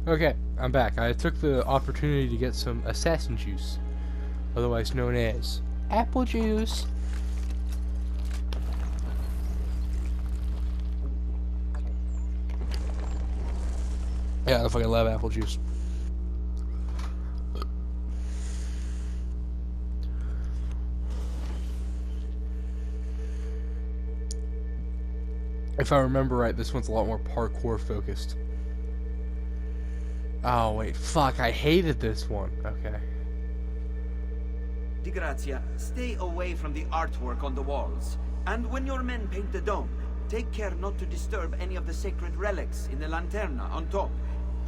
Okay, I'm back. I took the opportunity to get some assassin juice, otherwise known as apple juice. Yeah, I fucking love apple juice. If I remember right, this one's a lot more parkour focused. Oh, wait, fuck, I hated this one. Okay. Di Grazia, stay away from the artwork on the walls. And when your men paint the dome, take care not to disturb any of the sacred relics in the lanterna on top.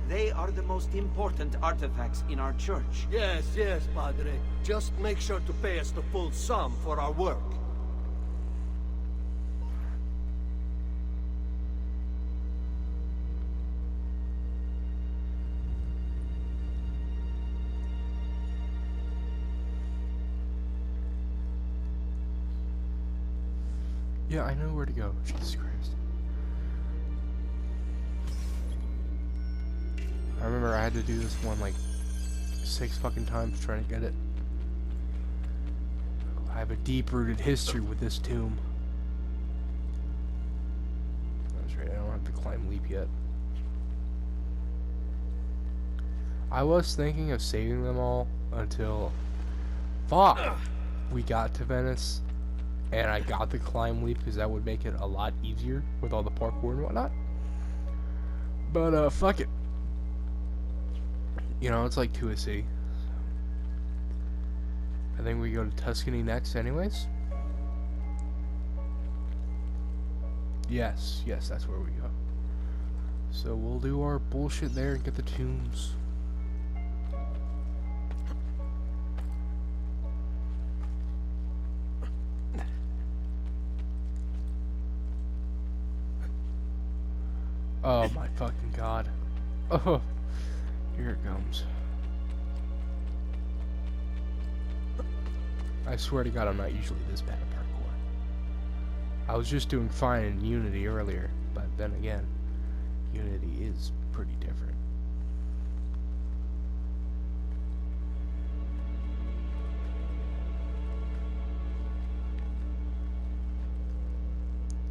They are the most important artifacts in our church. Yes, yes, Padre. Just make sure to pay us the full sum for our work. Yeah, I know where to go. Jesus Christ. I remember I had to do this one like 6 fucking times trying to get it. I have a deep-rooted history with this tomb. That's right, I don't have to climb leap yet. I was thinking of saving them all until... Fuck! We got to Venice. And I got the climb leap because that would make it a lot easier with all the parkour and whatnot. But, fuck it. You know, it's like to a city. I think we go to Tuscany next anyways. Yes, that's where we go. So we'll do our bullshit there and get the tombs. Oh my fucking god. Oh, here it comes. I swear to god I'm not usually this bad at parkour. I was just doing fine in Unity earlier, but then again, Unity is pretty different.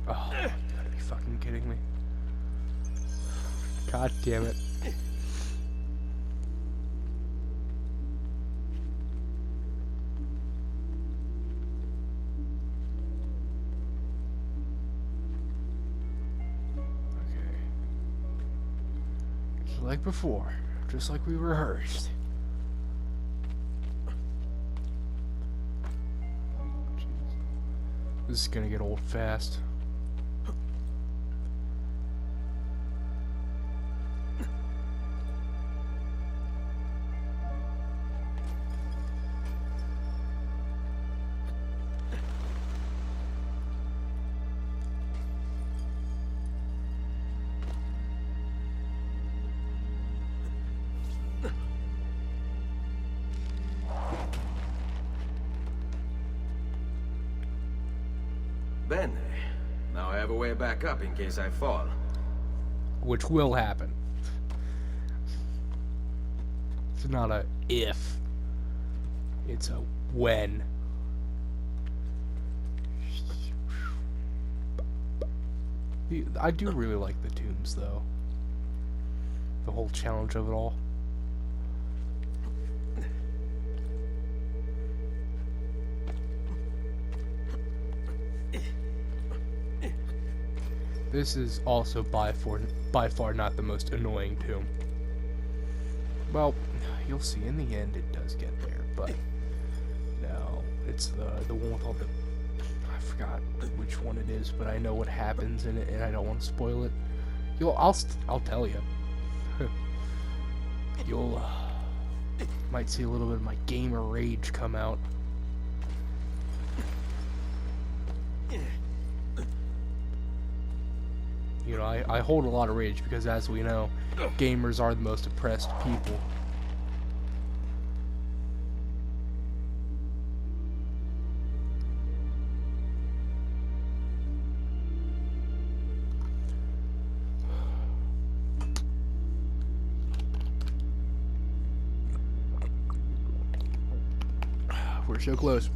Oh, you gotta be fucking kidding me. God damn it. Okay. Just like before. Just like we rehearsed. Jeez. This is gonna get old fast. Bene. Now I have a way back up in case I fall. Which will happen. It's not a if. It's a when. I do really like the tombs, though. The whole challenge of it all. This is also by far not the most annoying tomb. Well, you'll see in the end it does get there, but no, it's the one with all the, I forgot which one it is, but I know what happens in it and I don't want to spoil it. I'll tell you. You'll might see a little bit of my gamer rage come out. You know, I hold a lot of rage because, as we know, gamers are the most oppressed people. We're so close.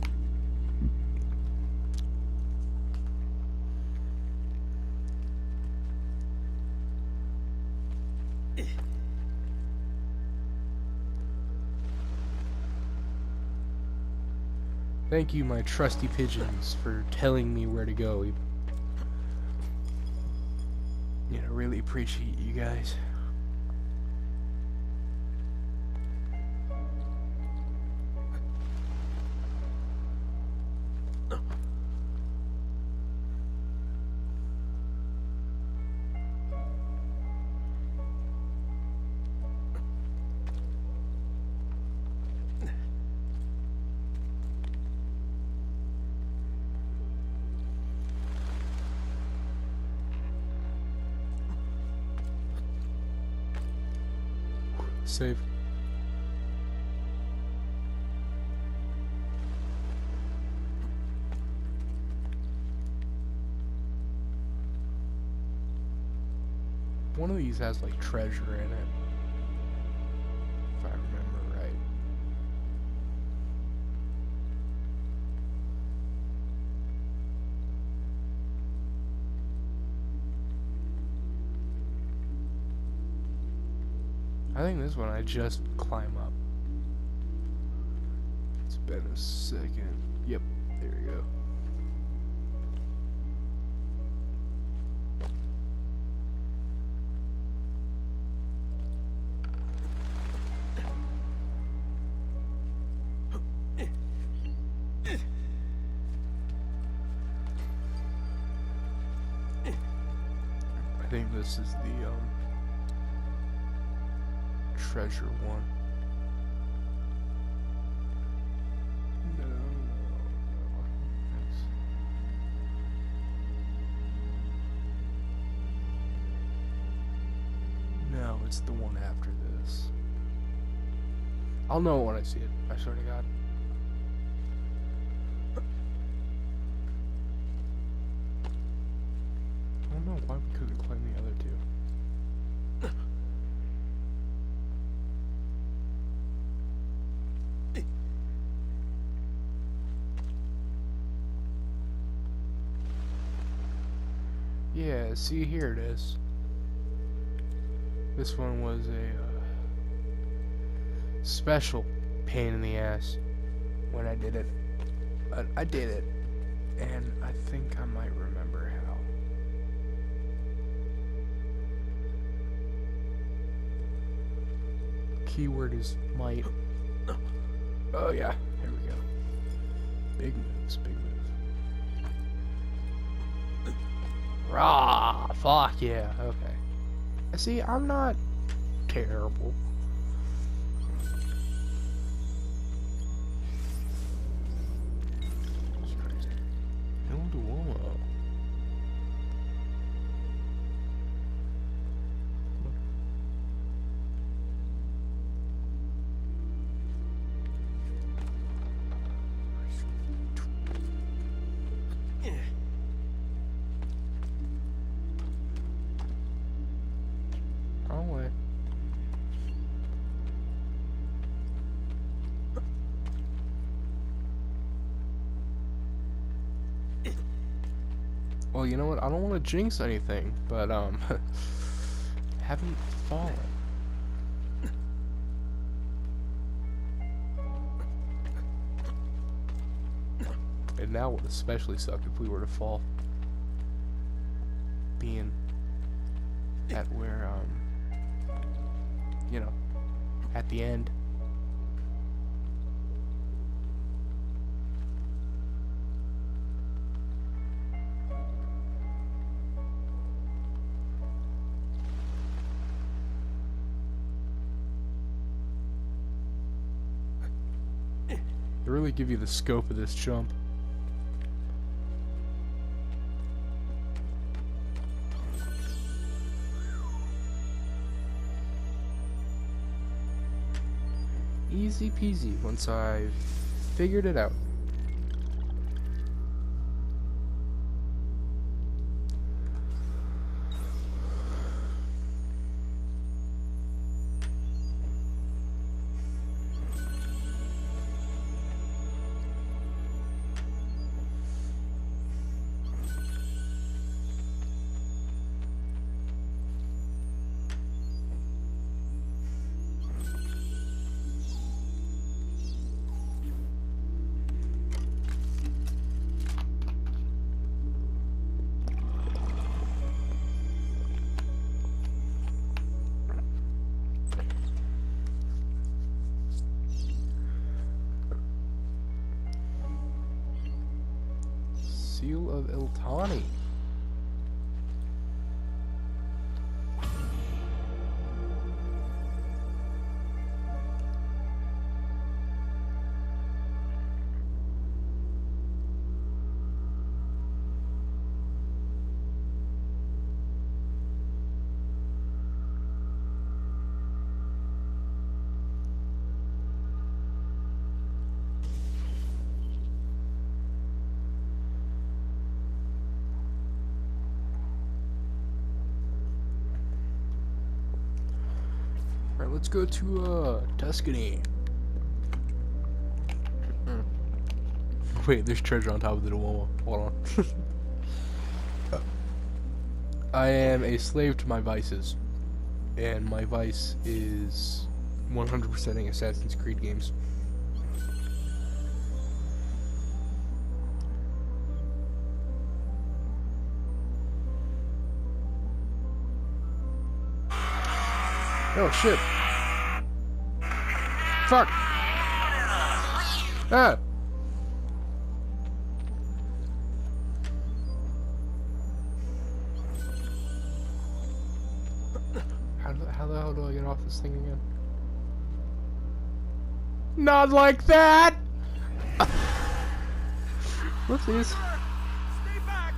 Thank you, my trusty pigeons, for telling me where to go. You know, really appreciate you guys. Save. One of these has like treasure in it, if I remember right. I think this one I just climb up. It's been a second. Yep, there we go. I think this is the treasure one. No, thanks. No, it's the one after this. I'll know it when I see it, I swear to God. I don't know why we couldn't climb the other two. Yeah, see, here it is. This one was a special pain in the ass when I did it. But I did it, and I think I might remember how. Keyword is might. Oh yeah, here we go. Big moves, big moves. Rah! Fuck yeah, okay. See, I'm not terrible. Jesus Christ. No Duomo. Wrong way. Well, you know what? I don't want to jinx anything, but haven't fallen. And now would especially suck if we were to fall. Being at where you know, at the end. They really give you the scope of this jump. Easy peasy once I figured it out. of Iltani. Alright, let's go to Tuscany. Wait, there's treasure on top of the Duomo. Hold on. I am a slave to my vices. And my vice is 100%ing Assassin's Creed games. Oh shit. Fuck. Ah. How the hell do I get off this thing again? Not like that. Whoopsies. Stay back!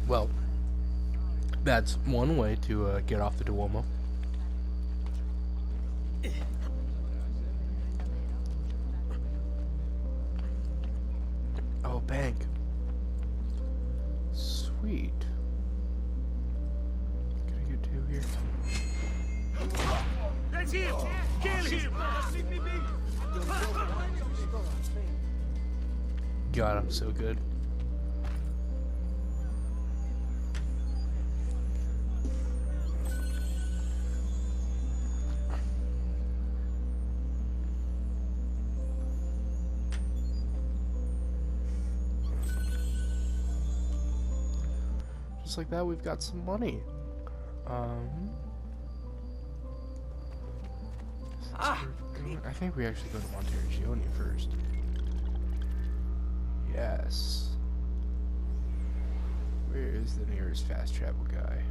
Well, that's one way to get off the Duomo. Oh, bank. Sweet. Can I get two here? That's him! Kill him! God, I'm so good. Just like that, we've got some money. I think we actually go to Monteriggioni first. Yes. Where is the nearest fast travel guy?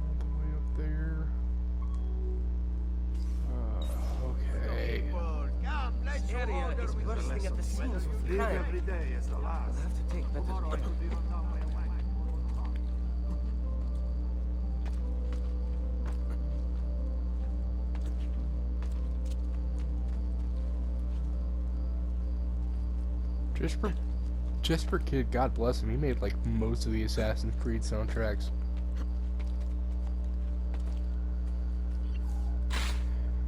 All the way up there. Okay. This area is bursting at the seams with crime. Every day is the last. We'll have to take better. Jesper Kid, God bless him, he made like most of the Assassin's Creed soundtracks.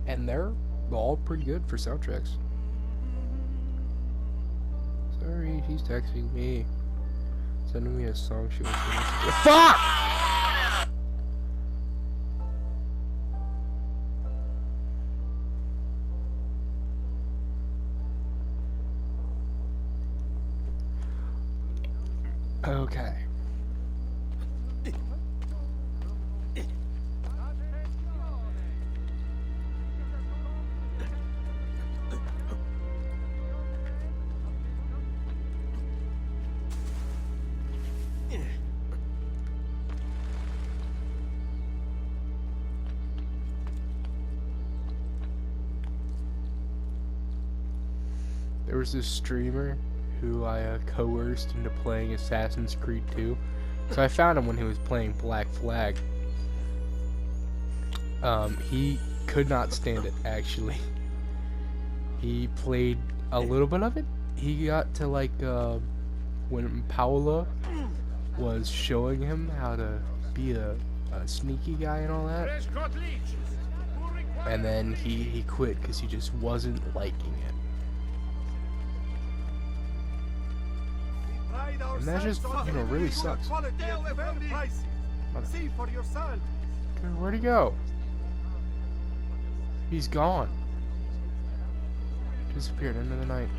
And they're all pretty good for soundtracks. Sorry, she's texting me. Sending me a song she wants to listen to. Fuck! Okay. There was this streamer who I coerced into playing Assassin's Creed 2. So I found him when he was playing Black Flag. He could not stand it, actually. He played a little bit of it. He got to like when Paola was showing him how to be a sneaky guy and all that. And then he quit because he just wasn't liking it. And that just, really sucks. See for yourself. Where'd he go? He's gone. Disappeared into the night.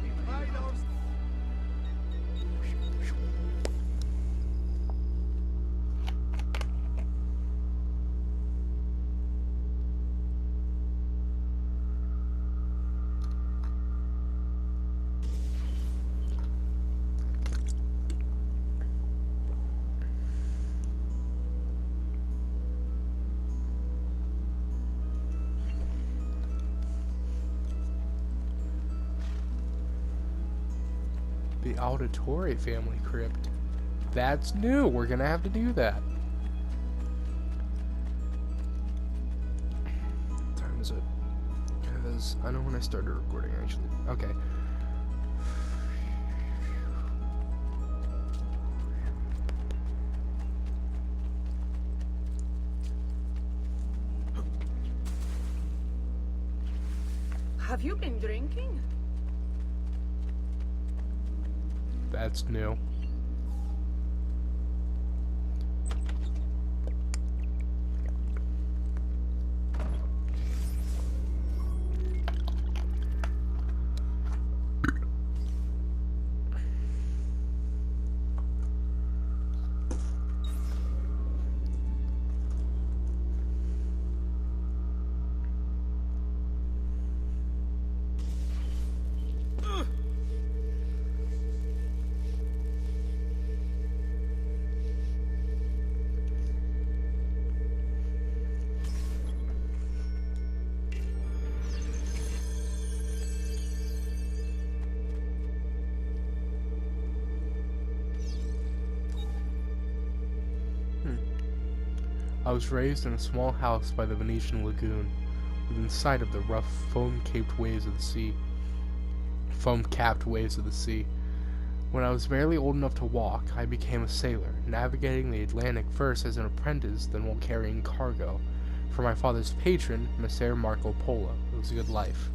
The Auditore family crypt. That's new. We're gonna have to do that. What time is it? Because I know when I started recording, actually. Okay. Have you been drinking? That's new. I was raised in a small house by the Venetian lagoon, within sight of the rough, foam-capped waves of the sea. When I was barely old enough to walk, I became a sailor, navigating the Atlantic first as an apprentice, then while carrying cargo. For my father's patron, Messer Marco Polo. It was a good life.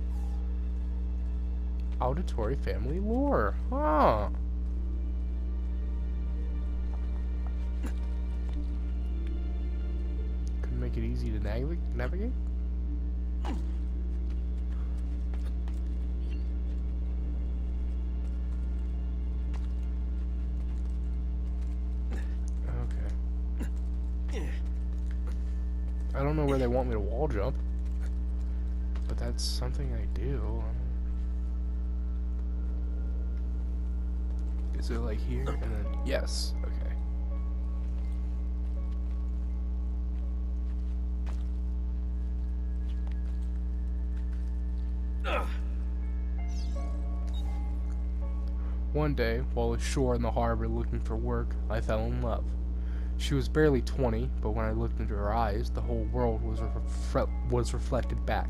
Auditore family lore. Huh. Make it easy to navigate? Okay. I don't know where they want me to wall jump, but that's something I do. Is it like here and then yes, okay. One day, while ashore in the harbor looking for work, I fell in love. She was barely 20, but when I looked into her eyes, the whole world was reflected back,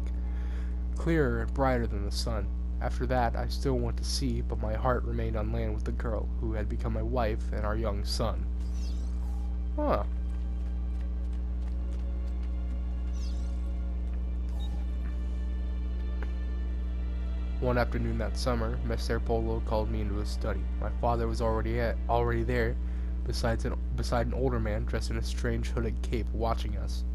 clearer and brighter than the sun. After that, I still went to sea, but my heart remained on land with the girl, who had become my wife and our young son. Huh. One afternoon that summer, Messer Polo called me into his study. My father was already there, beside an older man dressed in a strange hooded cape, watching us.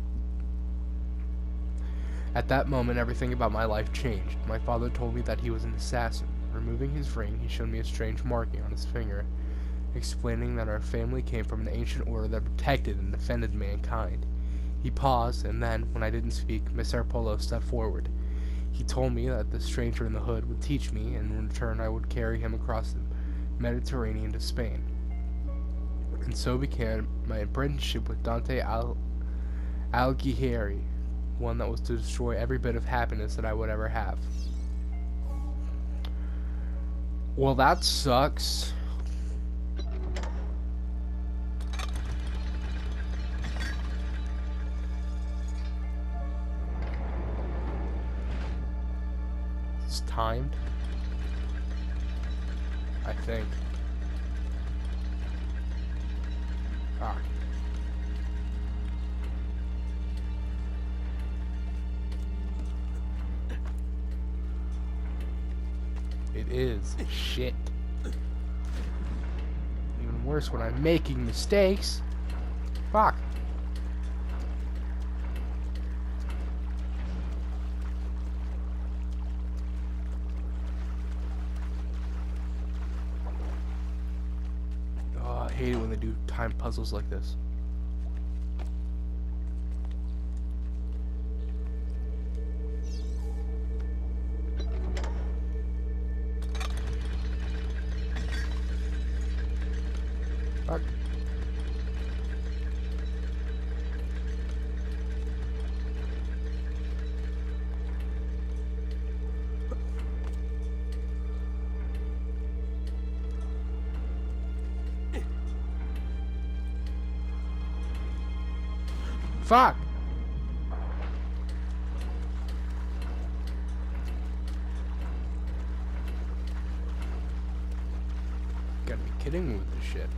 At that moment, everything about my life changed. My father told me that he was an assassin. Removing his ring, he showed me a strange marking on his finger, explaining that our family came from an ancient order that protected and defended mankind. He paused, and then, when I didn't speak, Messer Polo stepped forward. He told me that the stranger in the hood would teach me, and in return I would carry him across the Mediterranean to Spain. And so began my apprenticeship with Dante Alighieri, one that was to destroy every bit of happiness that I would ever have. Well, that sucks. It's timed, I think. Ah. It is. Shit. Even worse when I'm making mistakes. Fuck. hate it when they do time puzzles like this. Fuck. Fuck! Gotta be kidding me with this shit.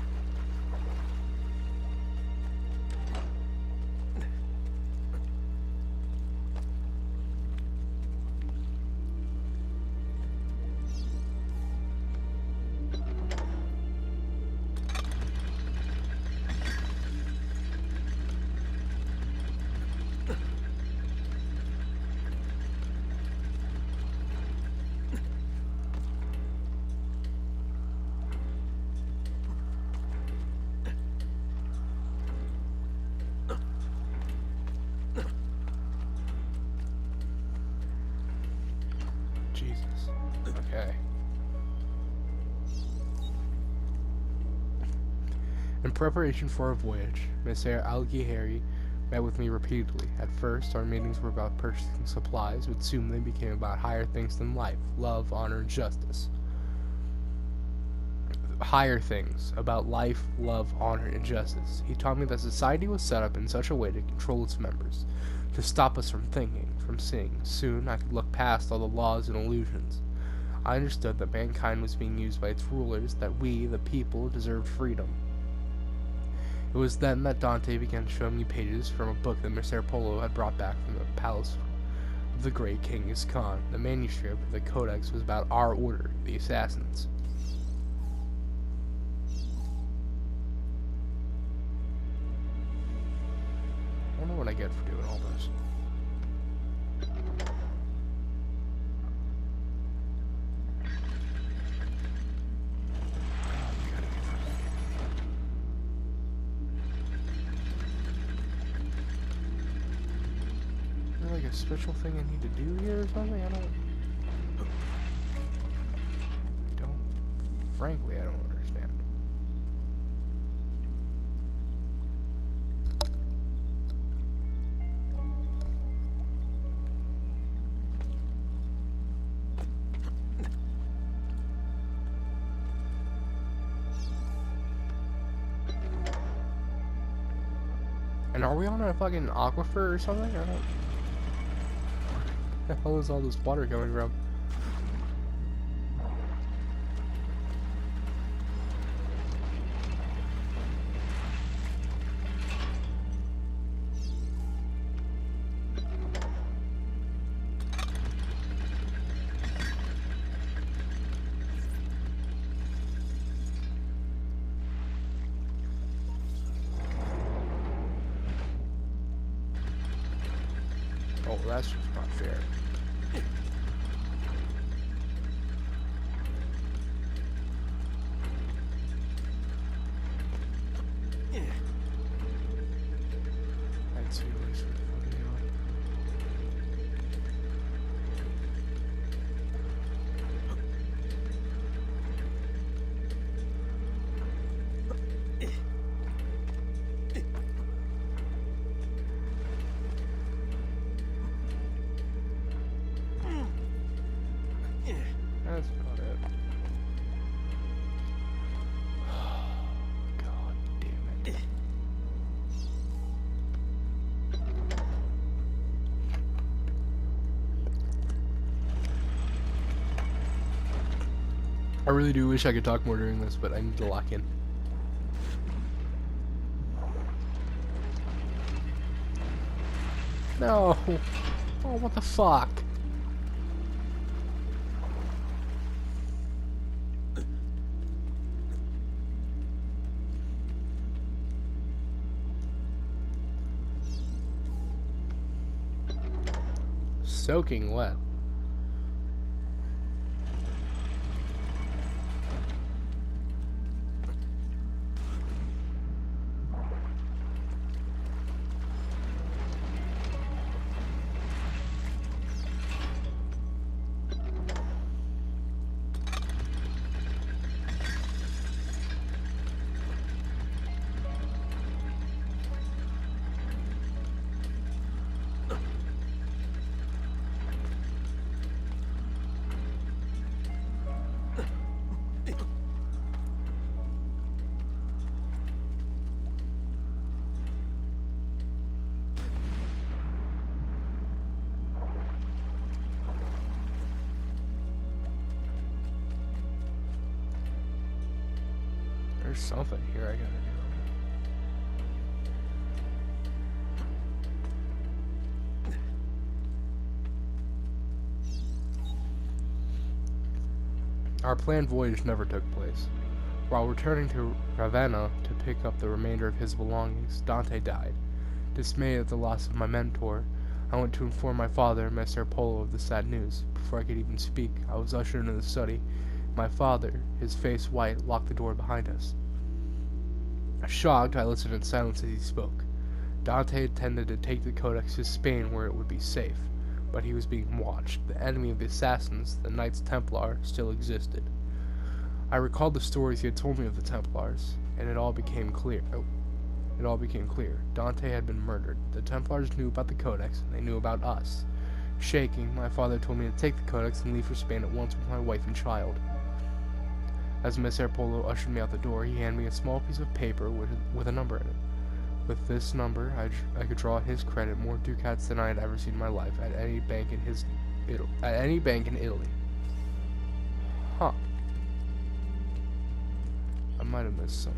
Jesus. Okay. In preparation for our voyage, Mr. Algihari met with me repeatedly. At first, our meetings were about purchasing supplies, but soon they became about higher things than life, love, honor, and justice. Higher things about life, love, honor, and justice. He taught me that society was set up in such a way to control its members, to stop us from thinking, from seeing. Soon, I could look past all the laws and illusions. I understood that mankind was being used by its rulers, that we, the people, deserved freedom. It was then that Dante began showing me pages from a book that Mr. Polo had brought back from the palace of the great King Iskan. The manuscript of the Codex was about our order, the Assassins. I wonder what I get for doing all this. Is there like a special thing I need to do here or something? Frankly, I don't understand. And are we on a fucking aquifer or something? I don't... Where the hell is all this water coming from? Oh, that's just not fair. I'd see what he's fucking doing. That's about it. God damn it. I really do wish I could talk more during this, but I need to lock in. No! Oh, what the fuck? Soaking wet. There's something here I gotta do. Our planned voyage never took place. While returning to Ravenna to pick up the remainder of his belongings, Dante died. Dismayed at the loss of my mentor, I went to inform my father and Messer Polo of the sad news. Before I could even speak, I was ushered into the study. My father, his face white, locked the door behind us. Shocked, I listened in silence as he spoke. Dante intended to take the Codex to Spain where it would be safe, but he was being watched. The enemy of the assassins, the Knights Templar, still existed. I recalled the stories he had told me of the Templars, and it all became clear. Dante had been murdered. The Templars knew about the Codex, and they knew about us. Shaking, my father told me to take the Codex and leave for Spain at once with my wife and child. As Messer Polo ushered me out the door, he handed me a small piece of paper with a number in it. With this number, I could draw at his credit more ducats than I had ever seen in my life at any bank in Italy. Huh. I might have missed some.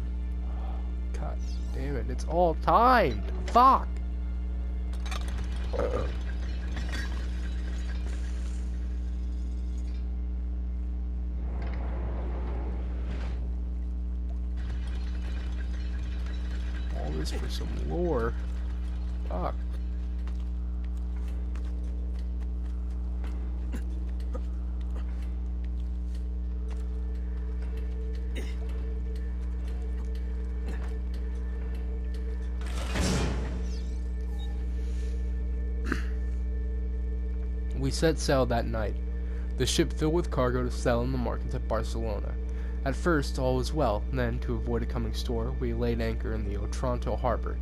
God damn it, it's all timed! Fuck! All this for some lore. Fuck. We set sail that night, the ship filled with cargo to sell in the markets at Barcelona. At first, all was well, then, to avoid a coming storm, we laid anchor in the Otranto harbor.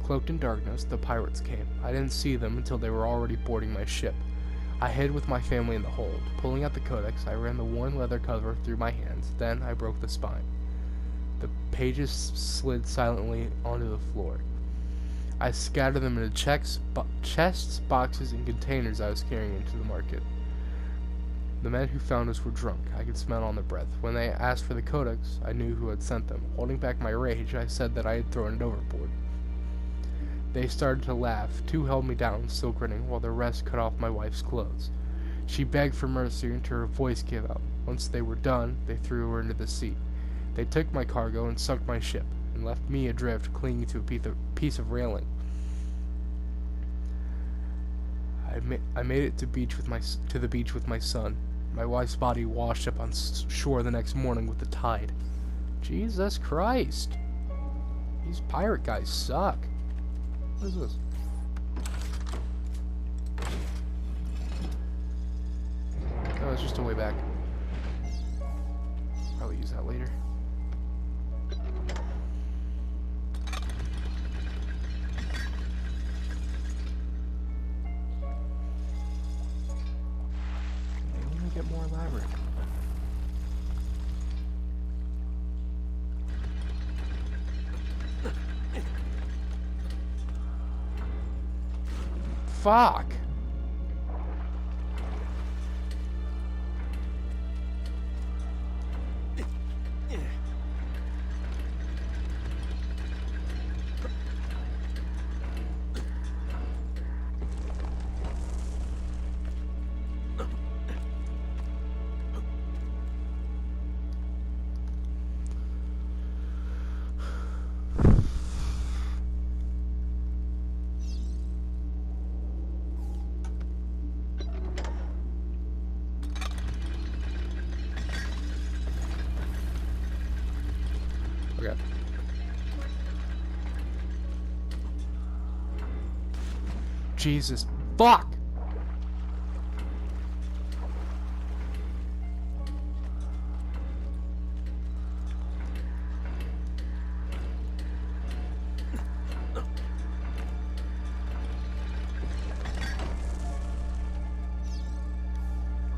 Cloaked in darkness, the pirates came. I didn't see them until they were already boarding my ship. I hid with my family in the hold. Pulling out the Codex, I ran the worn leather cover through my hands. Then I broke the spine. The pages slid silently onto the floor. I scattered them into chests, boxes, and containers I was carrying into the market. The men who found us were drunk. I could smell it on their breath. When they asked for the Codex, I knew who had sent them. Holding back my rage, I said that I had thrown it overboard. They started to laugh. Two held me down, still grinning, while the rest cut off my wife's clothes. She begged for mercy until her voice gave out. Once they were done, they threw her into the sea. They took my cargo and sunk my ship, and left me adrift, clinging to a piece of railing. I made it to the beach with my son. My wife's body washed up on shore the next morning with the tide. Jesus Christ! These pirate guys suck. What is this? Oh, it's just a way back. Probably use that later. Get more elaborate. Fuck. Okay. Jesus. Fuck!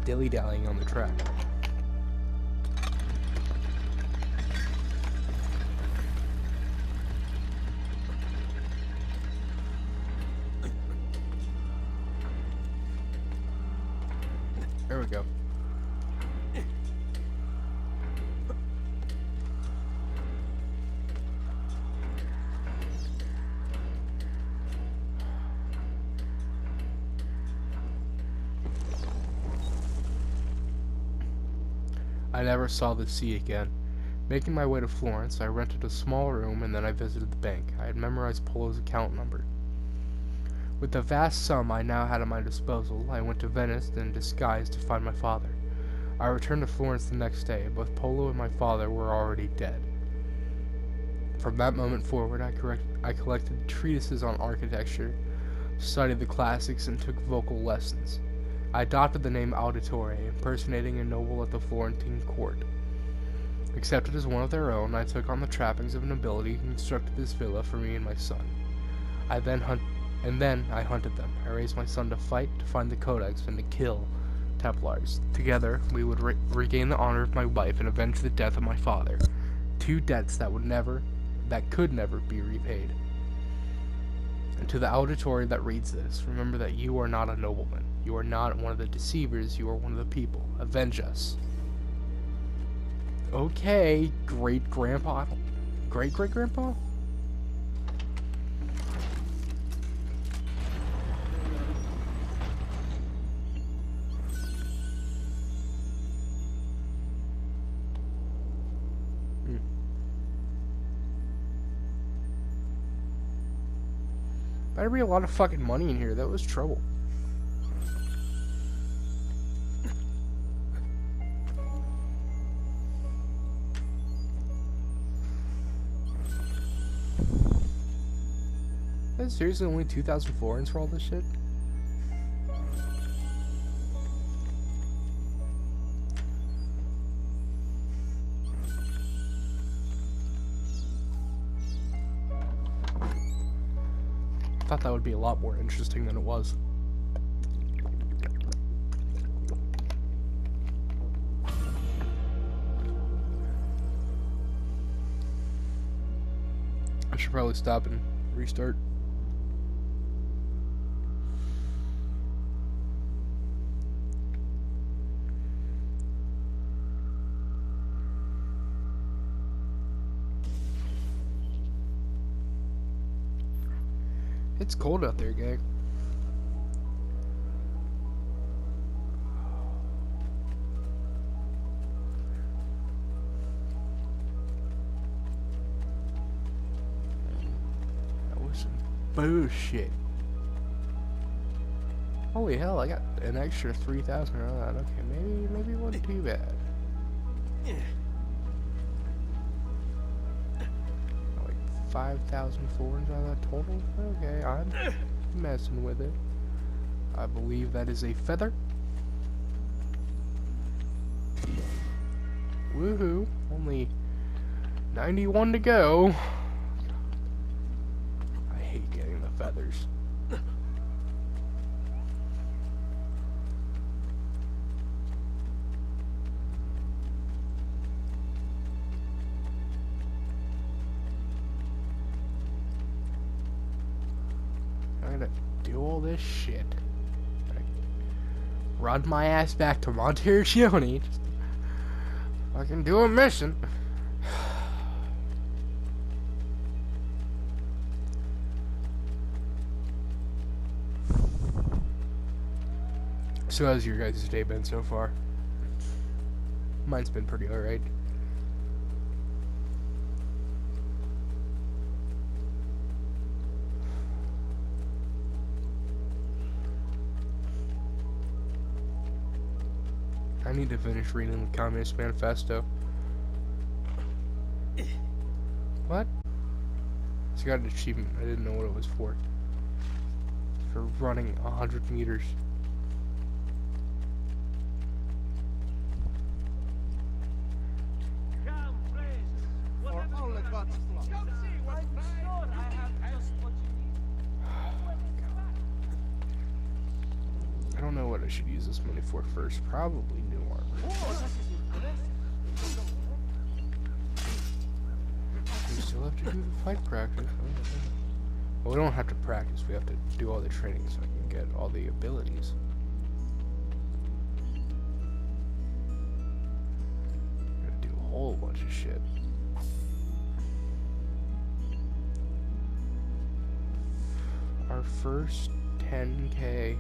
Dilly-dallying on the track. There we go. I never saw the sea again. Making my way to Florence, I rented a small room and then I visited the bank. I had memorized Polo's account number. With the vast sum I now had at my disposal, I went to Venice in disguise to find my father. I returned to Florence the next day. Both Polo and my father were already dead. From that moment forward, I collected treatises on architecture, studied the classics, and took vocal lessons. I adopted the name Auditore, impersonating a noble at the Florentine court. Accepted as one of their own, I took on the trappings of nobility and constructed this villa for me and my son. I hunted them. I raised my son to fight, to find the Codex, and to kill Templars. Together, we would regain the honor of my wife and avenge the death of my father. Two debts that could never be repaid. And to the auditory that reads this, remember that you are not a nobleman. You are not one of the deceivers. You are one of the people. Avenge us. Okay, great-grandpa. Great-great-grandpa? Better be a lot of fucking money in here. That was trouble. That's seriously only 2,000 florins for all this shit? I thought that would be a lot more interesting than it was. I should probably stop and restart. It's cold out there, gang. That was some bullshit. Holy hell, I got an extra 3,000 on that. Okay, maybe it wasn't too bad. Like 5,000 florins out of that total? Okay, I'm messing with it. I believe that is a feather. Woohoo. Only 91 to go. I hate getting the feathers. I'm gonna do all this shit. Run my ass back to Montergione. Just fucking do a mission. So how's your guys' day been so far? Mine's been pretty alright. I need to finish reading the Communist Manifesto. What? It's got an achievement. I didn't know what it was for. For running 100 meters. I don't know what I should use this money for first. Probably new armor. We still have to do the fight practice. Well, we don't have to practice. We have to do all the training so I can get all the abilities. Gotta do a whole bunch of shit. Our first 10K.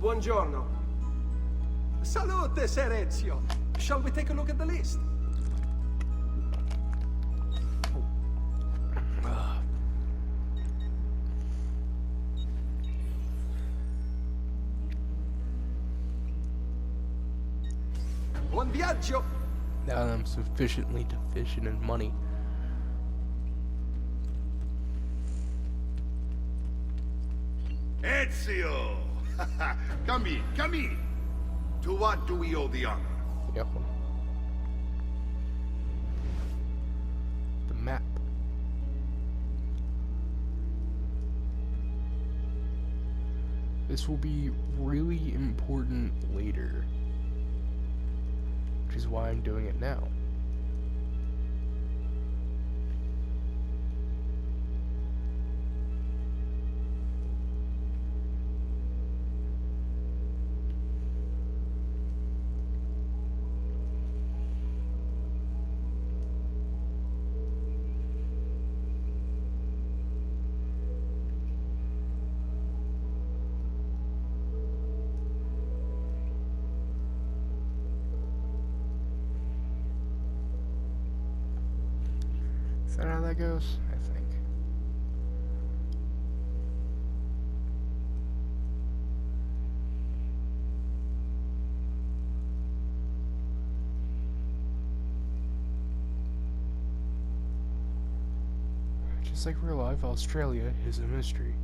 Buongiorno. Salute, Ser Ezio. Shall we take a look at the list? Buon viaggio! Now that I'm sufficiently deficient in money. Ezio! Come in, come in! To what do we owe the honor? Yep. The map. This will be really important later, which is why I'm doing it now. Is that how that goes? I think. Just like real life, Australia is a mystery.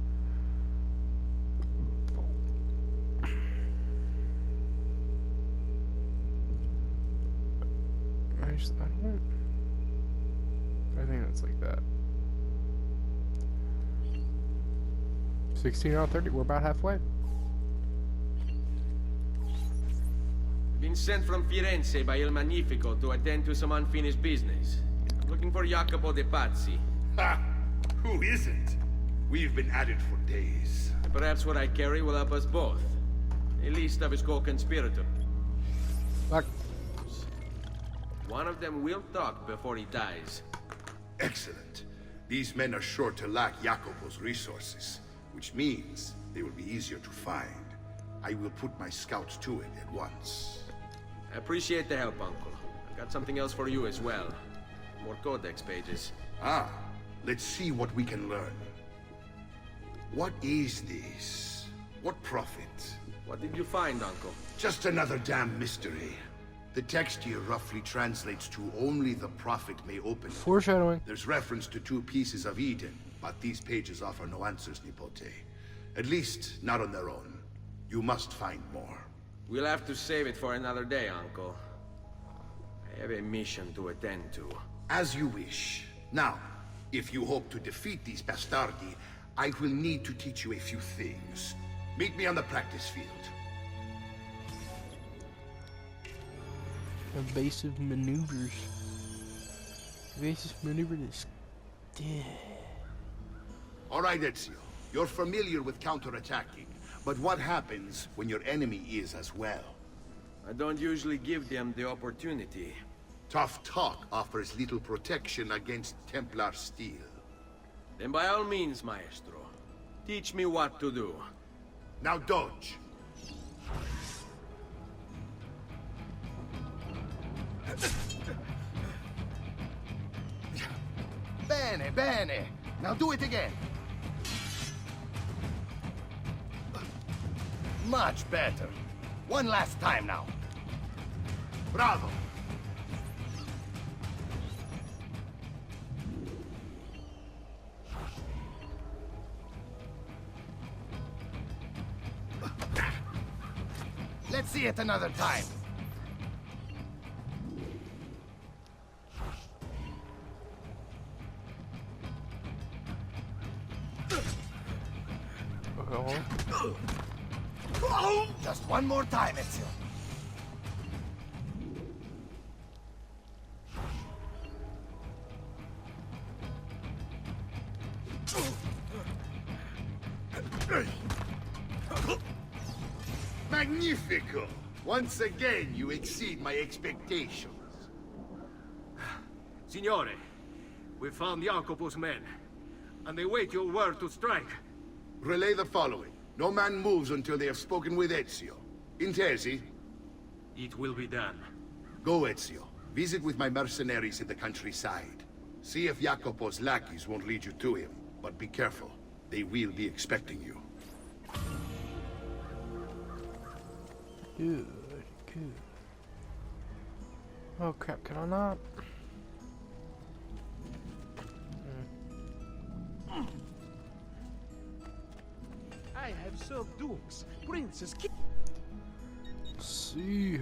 I don't. I think that's like that. 16 out of 30, we're about halfway. Been sent from Firenze by Il Magnifico to attend to some unfinished business. Looking for Jacopo de Pazzi. Ha! Who isn't? We've been at it for days. Perhaps what I carry will help us both. A list of his co-conspirators. Fuck. One of them will talk before he dies. Excellent. These men are sure to lack Jacopo's resources, which means they will be easier to find. I will put my scouts to it at once. I appreciate the help, Uncle. I've got something else for you as well. More codex pages. Ah, let's see what we can learn. What is this? What profit? What did you find, Uncle? Just another damn mystery. The text here roughly translates to only the prophet may open it. Foreshadowing. There's reference to 2 pieces of Eden, but these pages offer no answers, Nipote. At least, not on their own. You must find more. We'll have to save it for another day, Uncle. I have a mission to attend to. As you wish. Now, if you hope to defeat these bastardi, I will need to teach you a few things. Meet me on the practice field. Evasive maneuvers. Evasive maneuver is dead. All right, Ezio. You're familiar with counterattacking, but what happens when your enemy is as well? I don't usually give them the opportunity. Tough talk offers little protection against Templar steel. Then by all means, Maestro. Teach me what to do. Now dodge. Bene, bene. Now do it again. Much better. One last time now. Bravo. Let's see it another time. Just one more time, Ezio. Magnifico! Once again, you exceed my expectations. Signore, we found Jacopo's men, and they wait your word to strike. Relay the following. No man moves until they have spoken with Ezio. Intesi? It will be done. Go, Ezio. Visit with my mercenaries in the countryside. See if Jacopo's lackeys won't lead you to him. But be careful. They will be expecting you. Good, good. Oh crap, can I not? I have served dukes, princes, See.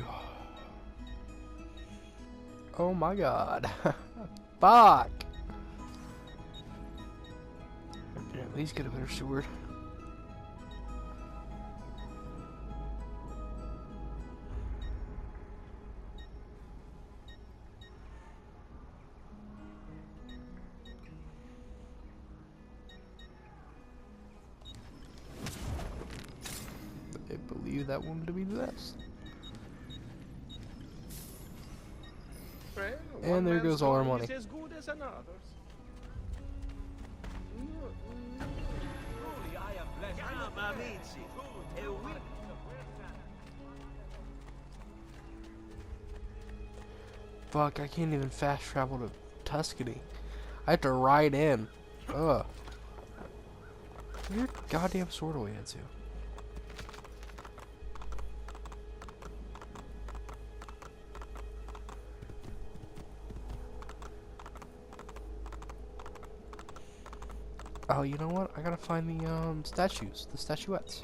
Oh my god. Fuck! I can at least get a better sword. I believe that one to be the best. Well, And one there man's goes all our gold money. is as good as another's. Truly, I am blessed. Fuck, I can't even fast travel to Tuscany. I have to ride in. Ugh. Get your goddamn sword away, Ezio. Oh, you know what? I gotta find the statues, the statuettes.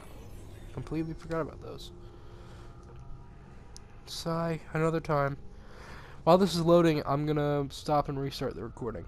Completely forgot about those. Sigh, another time. While this is loading, I'm gonna stop and restart the recording.